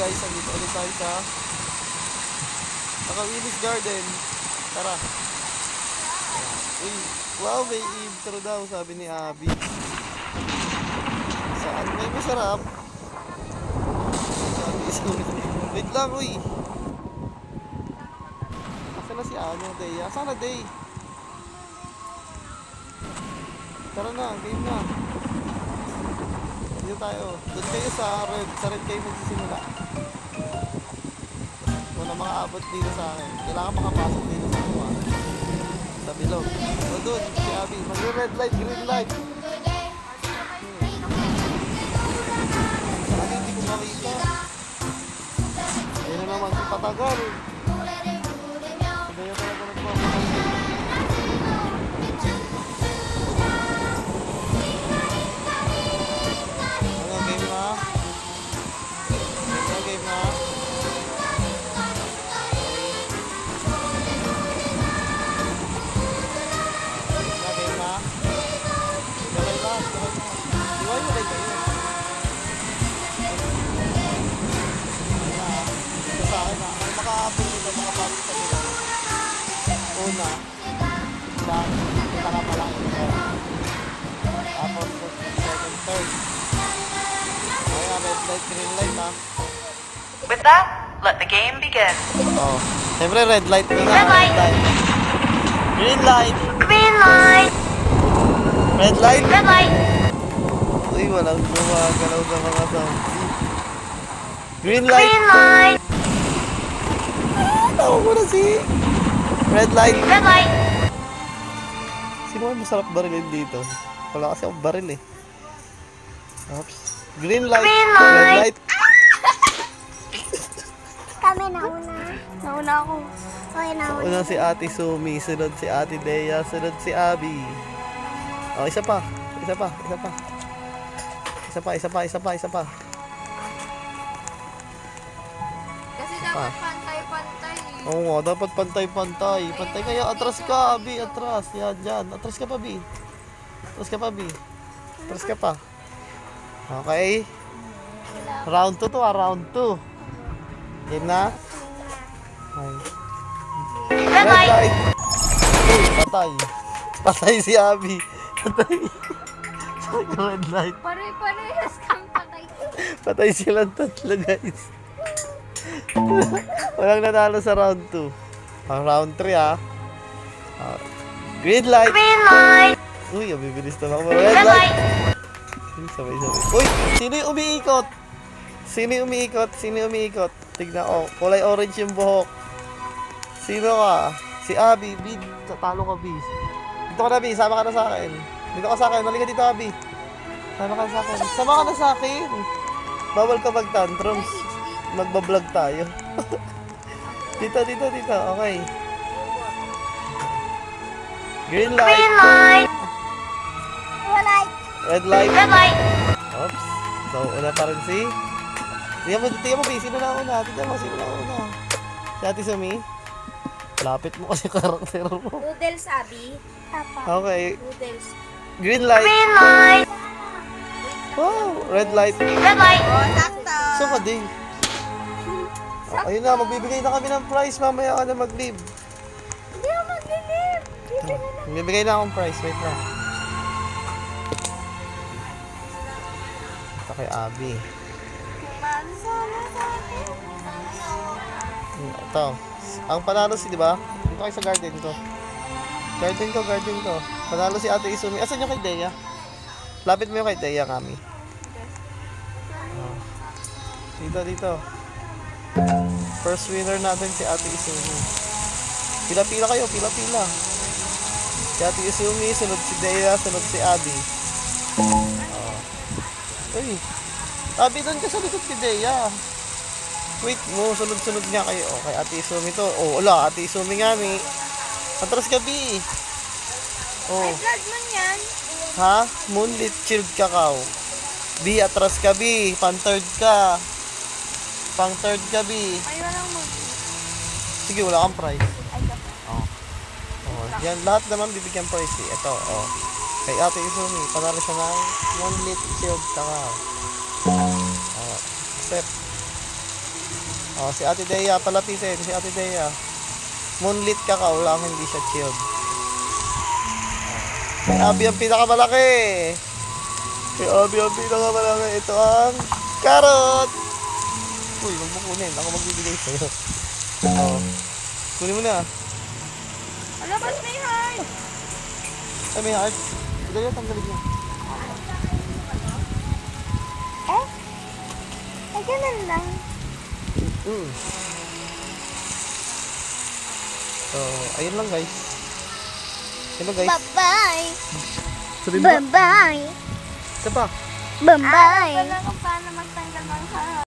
guys, andito ulit tayo sa Willis Garden. Tara. Uy, wow, may intro daw, sabi ni Abby. Saan may masarap? Wait lang, uy. Asa na si Day? Asa na Day? Tara na, game na. Dito tayo. Doon kayo sa red. Sa red kayo magsisimula. Wala makaabot dito sa akin. Kailangan makapasok dito sa kuha. Sa bilog. O doon, si Abby. Mag-red light, green light. Saan hindi ko makita? Ayun na naman si Patagal. Kaya talaga nagpapatagal. Una, lang, para pala ito. Tapos, second, third. Kaya, red light, green light, ha? With that, let the game begin. Oh, siyempre red light na Red light. Green light. Green light. Red light. Red light. Uy, walang gumagalaw sa mga sound. Green light. Green light. Tawa mo na si red light. Red light. Sino ang masarap barilin dito? Wala kasi akong baril eh. Oops. Green light. Green light. Red light. Kami nauna. Nauna ako. Okay, nauna. Una si Ate Sumi, sunod si Ate Dea, sunod si Abby. Oh, isa pa. Isa pa. Isa pa. Isa pa, isa pa, isa pa, isa pa. Kasi dapat pantay-pantay eh. Oo nga, dapat pantay-pantay. Pantay kayo, atras ka, Abby, atras. Yan, yan. Atras ka pa, Abby. Atras ka pa, Abby. Atras ka pa. Okay. Round 2 to, round 2. Game na? Okay. Red light. Uy, patay. Patay si Abby. Patay. Red light. Pare-parehas kang patay. Patay silang tatlo, guys. Walang nanalo sa round 2. Ang round 3, ha. Green light. Green light. Uy, bibilis na ako. Red Red light. light. Uy, sabay-sabay. Uy, sino yung umiikot? Sino yung umiikot? Sino yung umiikot? Tignan ko. Kulay orange yung buhok. Sino ka? Si Abby. B, talo ka, B. Dito ka na, B. Sama ka na sa akin. Dito ka sa akin. Malika dito, Abby. Sama ka na sa akin. Sama ka na sa akin. Bawal ka mag-tantrums. Magbablog tayo. Dito. Okay. Green light. Green light. Red light. Red light. Oops. So, una pa rin si... Tingnan mo, B. Sino na una? Tingnan mo, sino na una? Si Ate Sumi? Lapit mo kasi karakter mo. Noodles, Abby. Okay. Noodles. Green light. Green light. Wow. Red light. Red light. Sakto. So ka din. Oh, ayun na, magbibigay na kami ng prize. Mamaya ka na mag-leave. Hindi ako maglilip. Magbibigay na akong prize. Wait lang. Ito kay Abby. Mansala sa akin. Ito. Ang panalo si, di ba? Dito kayo sa garden ko. Garden ko. Panalo si Ate Isumi. Asan yung kay Dea? Lapit mo yung kay Dea, kami. Oh. Dito. First winner natin si Ate Isumi. Pila-pila kayo, pila-pila. Si Ate Isumi, sunod si Dea, sunod si Abby. Oh. Uy. Abby, doon ka sa likod si Dea. Wait mo, sunod-sunod nga kayo. Oh, kay Ate Isumi to. Oh, wala, Ate Isumi nga, mi. Atras ka, B. Oh. Vlog mo yan. Ha? Moonlit chilled cacao. B, atras ka, B. Pang-third ka. Pang-third ka, B. Ay, walang mag... Sige, wala kang prize. Ay, kapag. Oh. Oh. Yan, lahat naman bibigyan prize, eh. Ito, oh. Kay Ate Isumi, panalo siya ng moonlit chilled cacao. Oh. Accept. Oh, si Ate Dea, palapitin. Si Ate Dea. Moonlit kakao lang, hindi siya chilled. Si Abby ang pinakamalaki. Si Abby ang pinakamalaki. Ito ang carrot. Uy, huwag mo kunin. Ako magbibigay sa'yo. Oh. Kunin mo na. Wala, ba't may heart? Ay, may heart. Dali, tanggalin mo. Eh? Ay, ganun lang. Mm. So, ayun lang guys. Ayun lang guys. Bye-bye. Sabi mo, Bye-bye. isa pa. Bye-bye. Wala kung paano magtanggal ng heart.